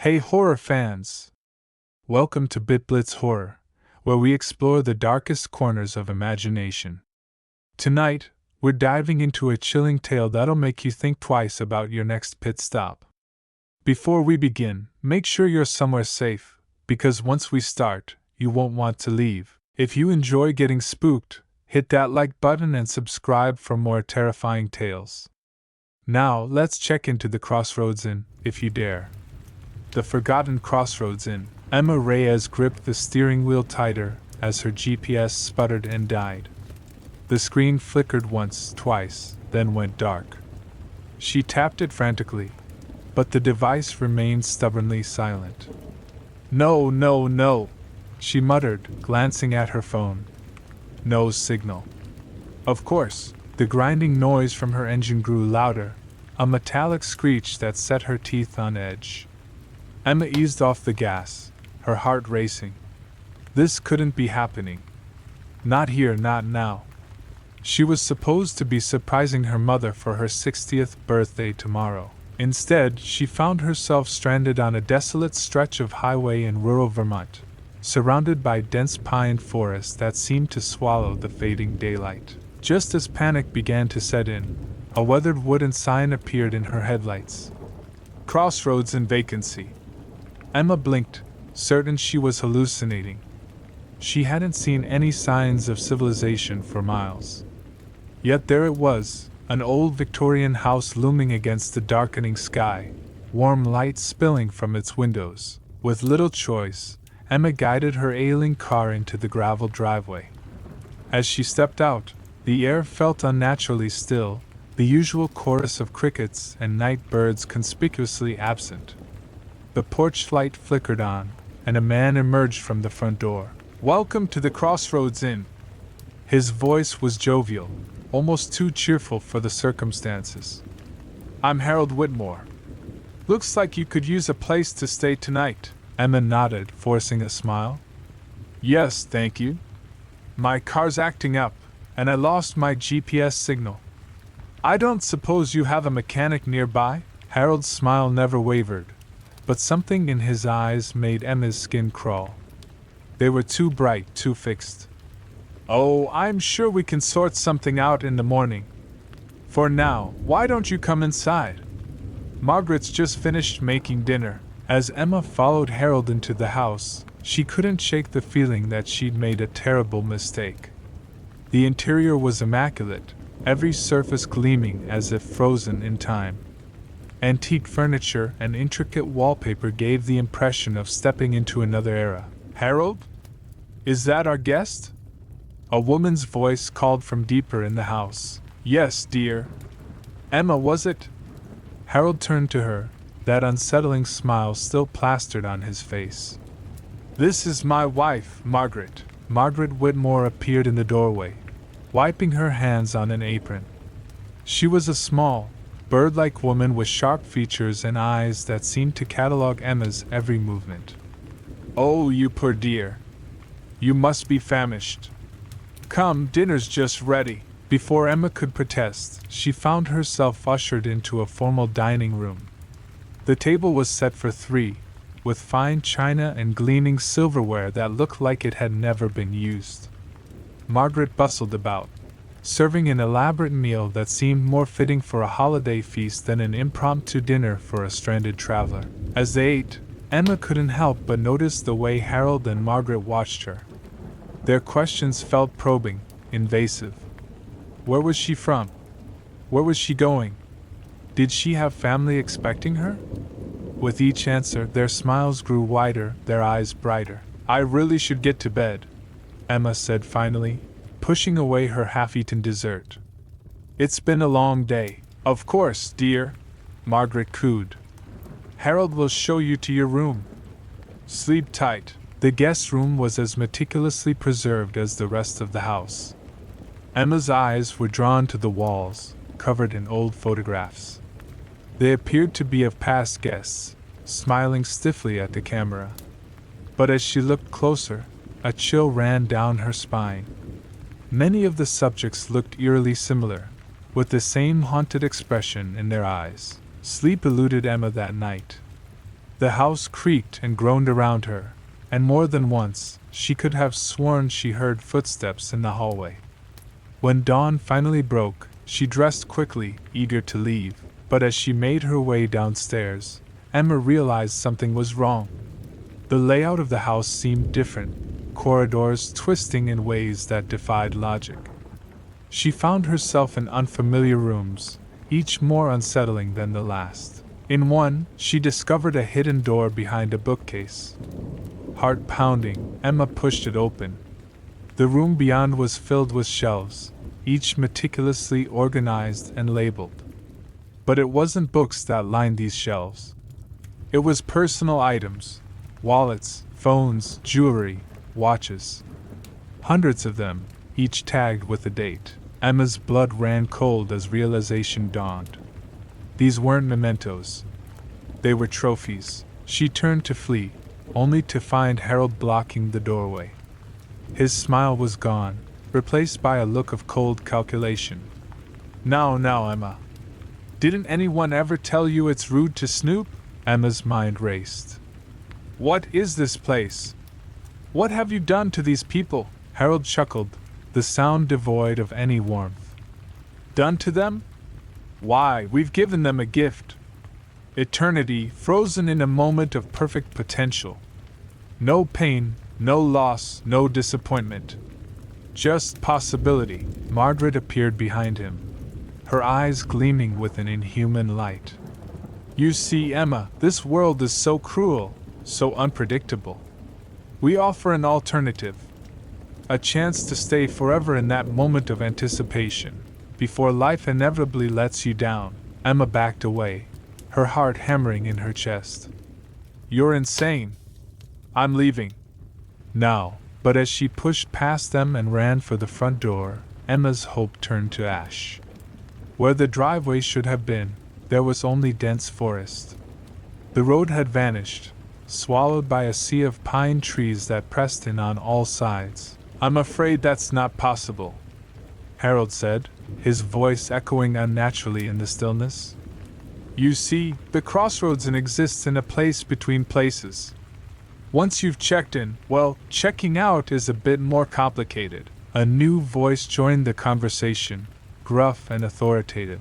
Hey horror fans! Welcome to BitBlitz Horror, where we explore the darkest corners of imagination. Tonight, we're diving into a chilling tale that'll make you think twice about your next pit stop. Before we begin, make sure you're somewhere safe, because once we start, you won't want to leave. If you enjoy getting spooked, hit that like button and subscribe for more terrifying tales. Now, let's check into the Crossroads Inn, if you dare. The forgotten Crossroads Inn. Emma Reyes gripped the steering wheel tighter as her GPS sputtered and died. The screen flickered once, twice, then went dark. She tapped it frantically, but the device remained stubbornly silent. No, no, no, she muttered, glancing at her phone. No signal. Of course, the grinding noise from her engine grew louder, a metallic screech that set her teeth on edge. Emma eased off the gas, her heart racing. This couldn't be happening. Not here, not now. She was supposed to be surprising her mother for her 60th birthday tomorrow. Instead, she found herself stranded on a desolate stretch of highway in rural Vermont, surrounded by dense pine forest that seemed to swallow the fading daylight. Just as panic began to set in, a weathered wooden sign appeared in her headlights. Crossroads in vacancy. Emma blinked, certain she was hallucinating. She hadn't seen any signs of civilization for miles. Yet there it was, an old Victorian house looming against the darkening sky, warm light spilling from its windows. With little choice, Emma guided her ailing car into the gravel driveway. As she stepped out, the air felt unnaturally still, the usual chorus of crickets and night birds conspicuously absent. The porch light flickered on, and a man emerged from the front door. Welcome to the Crossroads Inn. His voice was jovial, almost too cheerful for the circumstances. I'm Harold Whitmore. Looks like you could use a place to stay tonight. Emma nodded, forcing a smile. Yes, thank you. My car's acting up, and I lost my GPS signal. I don't suppose you have a mechanic nearby? Harold's smile never wavered, but something in his eyes made Emma's skin crawl. They were too bright, too fixed. Oh, I'm sure we can sort something out in the morning. For now, why don't you come inside? Margaret's just finished making dinner. As Emma followed Harold into the house, she couldn't shake the feeling that she'd made a terrible mistake. The interior was immaculate, every surface gleaming as if frozen in time. Antique furniture and intricate wallpaper gave the impression of stepping into another era. Harold? Is that our guest? A woman's voice called from deeper in the house. Yes, dear. Emma, was it? Harold turned to her, that unsettling smile still plastered on his face. This is my wife, Margaret. Margaret Whitmore appeared in the doorway, wiping her hands on an apron. She was a small, bird-like woman with sharp features and eyes that seemed to catalog Emma's every movement. Oh, you poor dear. You must be famished. Come, dinner's just ready. Before Emma could protest, she found herself ushered into a formal dining room. The table was set for three, with fine china and gleaming silverware that looked like it had never been used. Margaret bustled about, serving an elaborate meal that seemed more fitting for a holiday feast than an impromptu dinner for a stranded traveler. As they ate, Emma couldn't help but notice the way Harold and Margaret watched her. Their questions felt probing, invasive. Where was she from? Where was she going? Did she have family expecting her? With each answer, their smiles grew wider, their eyes brighter. I really should get to bed, Emma said finally, pushing away her half-eaten dessert. It's been a long day. Of course, dear, Margaret cooed. Harold will show you to your room. Sleep tight. The guest room was as meticulously preserved as the rest of the house. Emma's eyes were drawn to the walls, covered in old photographs. They appeared to be of past guests, smiling stiffly at the camera. But as she looked closer, a chill ran down her spine. Many of the subjects looked eerily similar, with the same haunted expression in their eyes. Sleep eluded Emma that night. The house creaked and groaned around her, and more than once, she could have sworn she heard footsteps in the hallway. When dawn finally broke, she dressed quickly, eager to leave, but as she made her way downstairs, Emma realized something was wrong. The layout of the house seemed different, corridors twisting in ways that defied logic. She found herself in unfamiliar rooms, each more unsettling than the last. In one, she discovered a hidden door behind a bookcase. Heart pounding, Emma pushed it open. The room beyond was filled with shelves, each meticulously organized and labeled. But it wasn't books that lined these shelves. It was personal items: wallets, phones, jewelry, watches. Hundreds of them, each tagged with a date. Emma's blood ran cold as realization dawned. These weren't mementos. They were trophies. She turned to flee, only to find Harold blocking the doorway. His smile was gone, replaced by a look of cold calculation. Now, Emma. Didn't anyone ever tell you it's rude to snoop? Emma's mind raced. What is this place? What have you done to these people? Harold chuckled, the sound devoid of any warmth. Done to them? Why, we've given them a gift. Eternity frozen in a moment of perfect potential. No pain, no loss, no disappointment. Just possibility. Margaret appeared behind him, her eyes gleaming with an inhuman light. You see, Emma, this world is so cruel, so unpredictable. We offer an alternative. A chance to stay forever in that moment of anticipation, before life inevitably lets you down. Emma backed away, her heart hammering in her chest. You're insane. I'm leaving. Now. But as she pushed past them and ran for the front door, Emma's hope turned to ash. Where the driveway should have been, there was only dense forest. The road had vanished, swallowed by a sea of pine trees that pressed in on all sides. I'm afraid that's not possible, Harold said, his voice echoing unnaturally in the stillness. You see, the Crossroads exists in a place between places. Once you've checked in, well, checking out is a bit more complicated. A new voice joined the conversation, gruff and authoritative.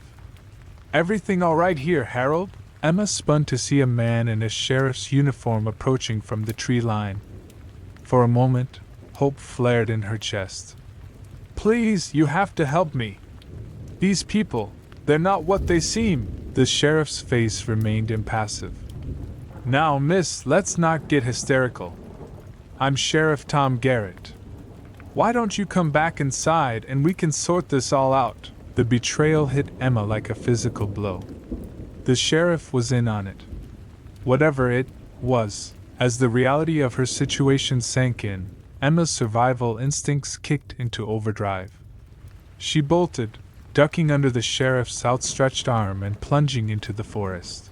Everything all right here, Harold? Emma spun to see a man in a sheriff's uniform approaching from the tree line. For a moment, hope flared in her chest. Please, you have to help me. These people, they're not what they seem. The sheriff's face remained impassive. Now, miss, let's not get hysterical. I'm Sheriff Tom Garrett. Why don't you come back inside and we can sort this all out? The betrayal hit Emma like a physical blow. The sheriff was in on it. Whatever it was, as the reality of her situation sank in, Emma's survival instincts kicked into overdrive. She bolted, ducking under the sheriff's outstretched arm and plunging into the forest.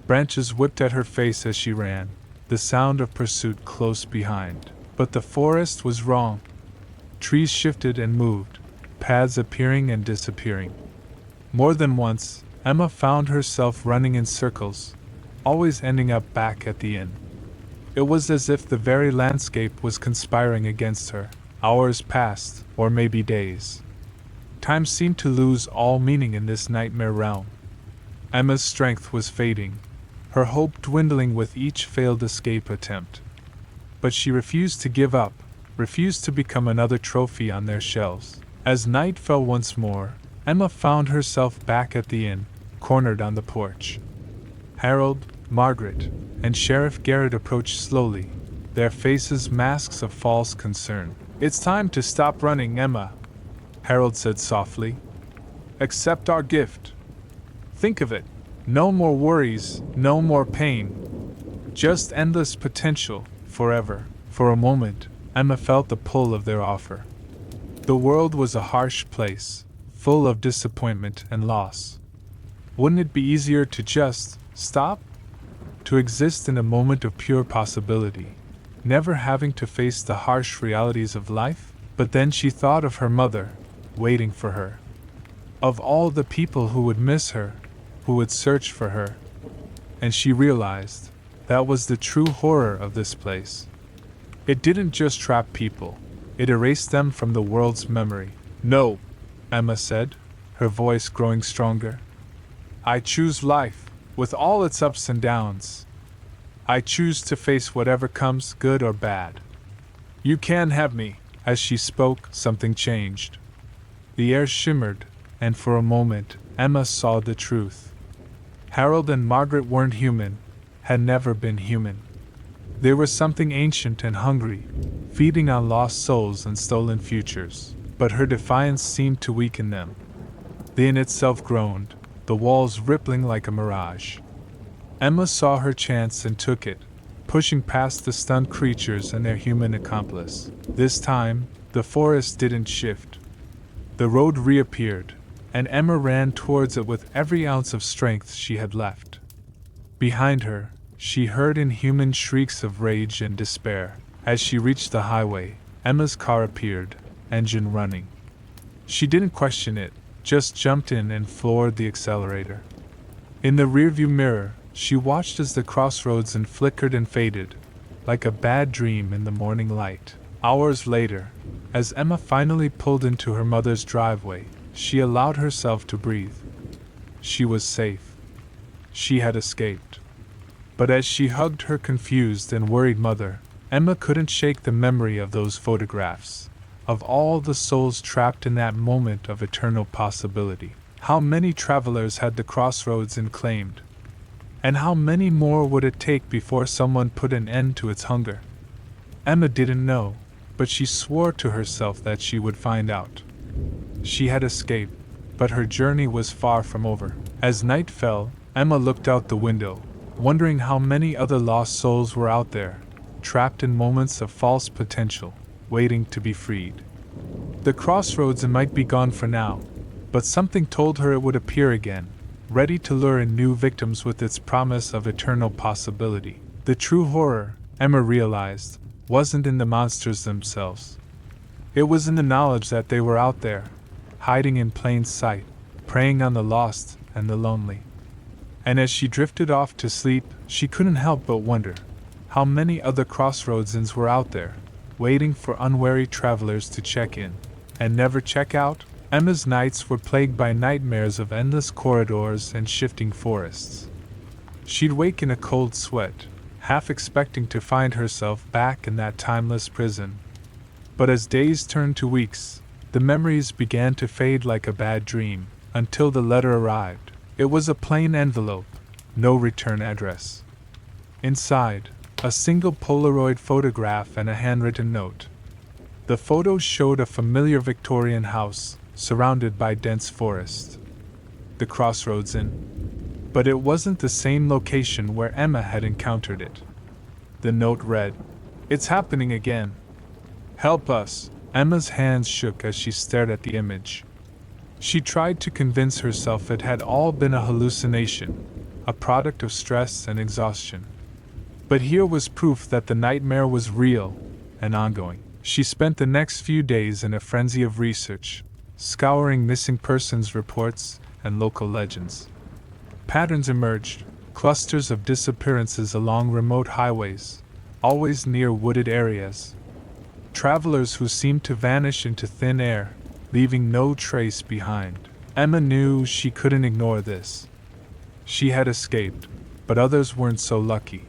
Branches whipped at her face as she ran, the sound of pursuit close behind. But the forest was wrong. Trees shifted and moved, paths appearing and disappearing. More than once, Emma found herself running in circles, always ending up back at the inn. It was as if the very landscape was conspiring against her. Hours passed, or maybe days. Time seemed to lose all meaning in this nightmare realm. Emma's strength was fading, her hope dwindling with each failed escape attempt. But she refused to give up, refused to become another trophy on their shelves. As night fell once more, Emma found herself back at the inn, cornered on the porch. Harold, Margaret, and Sheriff Garrett approached slowly, their faces masks of false concern. It's time to stop running, Emma, Harold said softly. Accept our gift. Think of it. No more worries, no more pain. Just endless potential, forever. For a moment, Emma felt the pull of their offer. The world was a harsh place, full of disappointment and loss. Wouldn't it be easier to just stop? To exist in a moment of pure possibility, never having to face the harsh realities of life? But then she thought of her mother, waiting for her. Of all the people who would miss her, who would search for her. And she realized That was the true horror of this place. It didn't just trap people, it erased them from the world's memory. No, Emma said, her voice growing stronger. I choose life, with all its ups and downs. I choose to face whatever comes, good or bad. You can have me. As she spoke, something changed. The air shimmered, and for a moment, Emma saw the truth. Harold and Margaret weren't human, had never been human. They were something ancient and hungry, feeding on lost souls and stolen futures, but her defiance seemed to weaken them. The inn itself groaned, the walls rippling like a mirage. Emma saw her chance and took it, pushing past the stunned creatures and their human accomplice. This time, the forest didn't shift. The road reappeared, and Emma ran towards it with every ounce of strength she had left. Behind her, she heard inhuman shrieks of rage and despair. As she reached the highway, Emma's car appeared, engine running. She didn't question it, just jumped in and floored the accelerator. In the rearview mirror, she watched as the crossroads flickered and faded, like a bad dream in the morning light. Hours later, as Emma finally pulled into her mother's driveway, she allowed herself to breathe. She was safe. She had escaped. But as she hugged her confused and worried mother, Emma couldn't shake the memory of those photographs, of all the souls trapped in that moment of eternal possibility. How many travelers had the crossroads claimed? And how many more would it take before someone put an end to its hunger? Emma didn't know, but she swore to herself that she would find out. She had escaped, but her journey was far from over. As night fell, Emma looked out the window, wondering how many other lost souls were out there, trapped in moments of false potential, waiting to be freed. The crossroads might be gone for now, but something told her it would appear again, ready to lure in new victims with its promise of eternal possibility. The true horror, Emma realized, wasn't in the monsters themselves. It was in the knowledge that they were out there, hiding in plain sight, preying on the lost and the lonely. And as she drifted off to sleep, she couldn't help but wonder how many other crossroads were out there, waiting for unwary travelers to check in and never check out. Emma's nights were plagued by nightmares of endless corridors and shifting forests. She'd wake in a cold sweat, half expecting to find herself back in that timeless prison. But as days turned to weeks, the memories began to fade like a bad dream, until the letter arrived. It was a plain envelope, no return address. Inside, a single Polaroid photograph and a handwritten note. The photo showed a familiar Victorian house, surrounded by dense forest. The Crossroads Inn. But it wasn't the same location where Emma had encountered it. The note read, "It's happening again. Help us." Emma's hands shook as she stared at the image. She tried to convince herself it had all been a hallucination, a product of stress and exhaustion. But here was proof that the nightmare was real and ongoing. She spent the next few days in a frenzy of research, scouring missing persons reports and local legends. Patterns emerged, clusters of disappearances along remote highways, always near wooded areas. Travelers who seemed to vanish into thin air, leaving no trace behind. Emma knew she couldn't ignore this. She had escaped, but others weren't so lucky.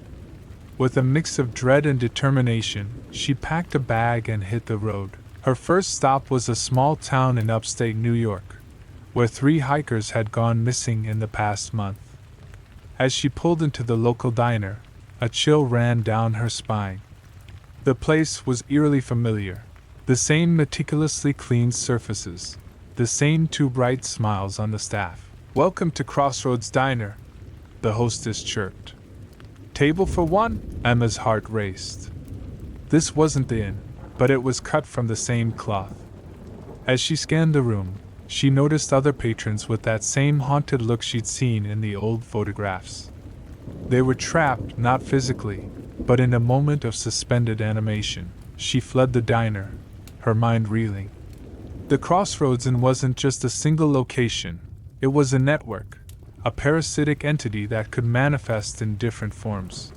With a mix of dread and determination, she packed a bag and hit the road. Her first stop was a small town in upstate New York, where 3 hikers had gone missing in the past month. As she pulled into the local diner, a chill ran down her spine. The place was eerily familiar. The same meticulously cleaned surfaces, the same 2 bright smiles on the staff. "Welcome to Crossroads Diner," the hostess chirped. "Table for 1? Emma's heart raced. This wasn't the inn, but it was cut from the same cloth. As she scanned the room, she noticed other patrons with that same haunted look she'd seen in the old photographs. They were trapped, not physically, but in a moment of suspended animation. She fled the diner, her mind reeling. The Crossroads Inn wasn't just a single location, it was a network, a parasitic entity that could manifest in different forms.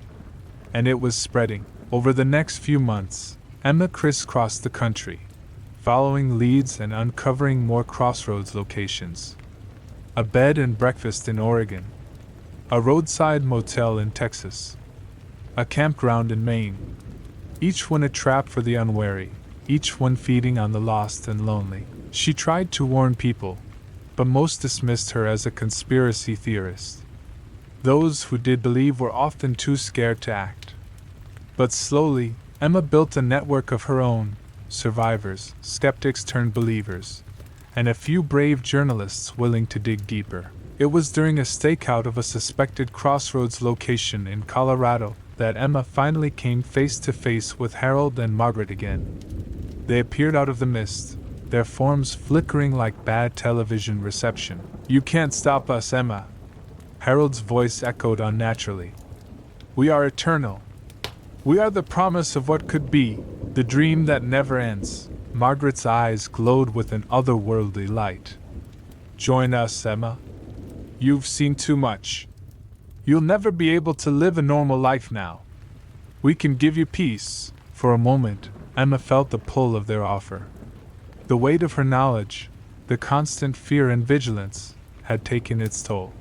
and it was spreading. Over the next few months, Emma crisscrossed the country, following leads and uncovering more Crossroads locations. A bed and breakfast in Oregon, a roadside motel in Texas, a campground in Maine. Each one a trap for the unwary, each one feeding on the lost and lonely. She tried to warn people, but most dismissed her as a conspiracy theorist. Those who did believe were often too scared to act. But slowly, Emma built a network of her own, survivors, skeptics turned believers, and a few brave journalists willing to dig deeper. It was during a stakeout of a suspected Crossroads location in Colorado that Emma finally came face to face with Harold and Margaret again. They appeared out of the mist, their forms flickering like bad television reception. "You can't stop us, Emma." Harold's voice echoed unnaturally. "We are eternal. We are the promise of what could be, the dream that never ends." Margaret's eyes glowed with an otherworldly light. "Join us, Emma. You've seen too much. You'll never be able to live a normal life now. We can give you peace." For a moment, Emma felt the pull of their offer. The weight of her knowledge, the constant fear and vigilance, had taken its toll.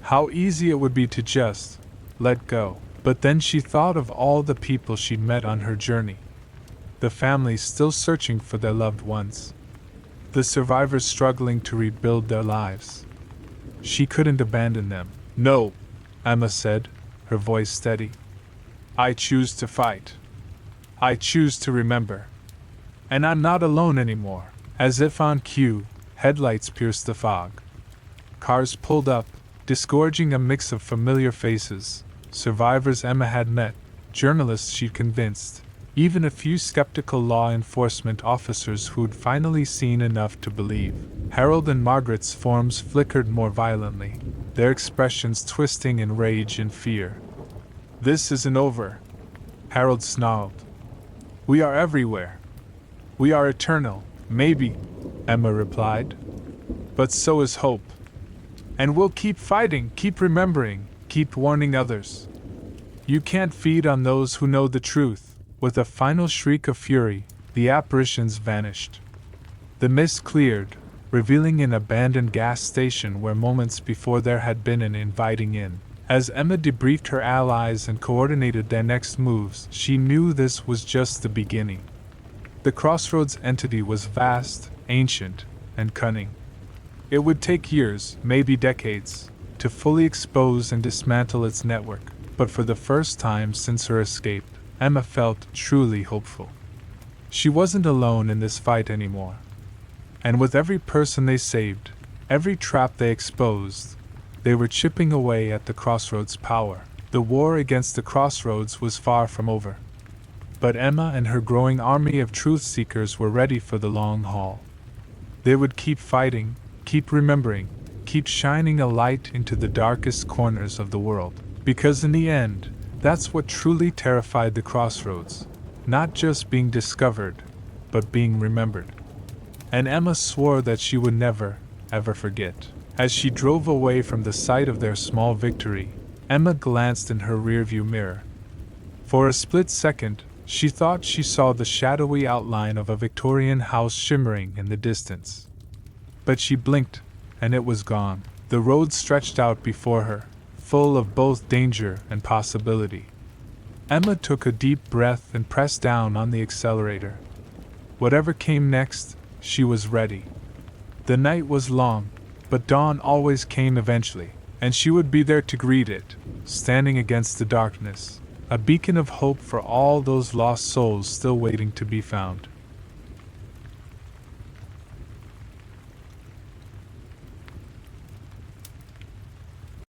How easy it would be to just let go. But then she thought of all the people she'd met on her journey. The families still searching for their loved ones. The survivors struggling to rebuild their lives. She couldn't abandon them. "No," Emma said, her voice steady. "I choose to fight. I choose to remember. And I'm not alone anymore." As if on cue, headlights pierced the fog. Cars pulled up, disgorging a mix of familiar faces. Survivors Emma had met, journalists she'd convinced, even a few skeptical law enforcement officers who'd finally seen enough to believe. Harold and Margaret's forms flickered more violently, their expressions twisting in rage and fear. "This isn't over," Harold snarled. "We are everywhere. We are eternal." "Maybe," Emma replied. "But so is hope. And we'll keep fighting, keep remembering, keep warning others. You can't feed on those who know the truth." With a final shriek of fury, the apparitions vanished. The mist cleared, revealing an abandoned gas station where moments before there had been an inviting inn. As Emma debriefed her allies and coordinated their next moves, she knew this was just the beginning. The Crossroads entity was vast, ancient, and cunning. It would take years, maybe decades, to fully expose and dismantle its network, but for the first time since her escape, Emma felt truly hopeful. She wasn't alone in this fight anymore. And with every person they saved, every trap they exposed, they were chipping away at the Crossroads' power. The war against the Crossroads was far from over. But Emma and her growing army of truth-seekers were ready for the long haul. They would keep fighting, keep remembering, keep shining a light into the darkest corners of the world. Because in the end, that's what truly terrified the Crossroads. Not just being discovered, but being remembered. And Emma swore that she would never, ever forget. As she drove away from the site of their small victory, Emma glanced in her rearview mirror. For a split second, she thought she saw the shadowy outline of a Victorian house shimmering in the distance. But she blinked, and it was gone. The road stretched out before her, full of both danger and possibility. Emma took a deep breath and pressed down on the accelerator. Whatever came next, she was ready. The night was long, but dawn always came eventually, and she would be there to greet it, standing against the darkness, a beacon of hope for all those lost souls still waiting to be found.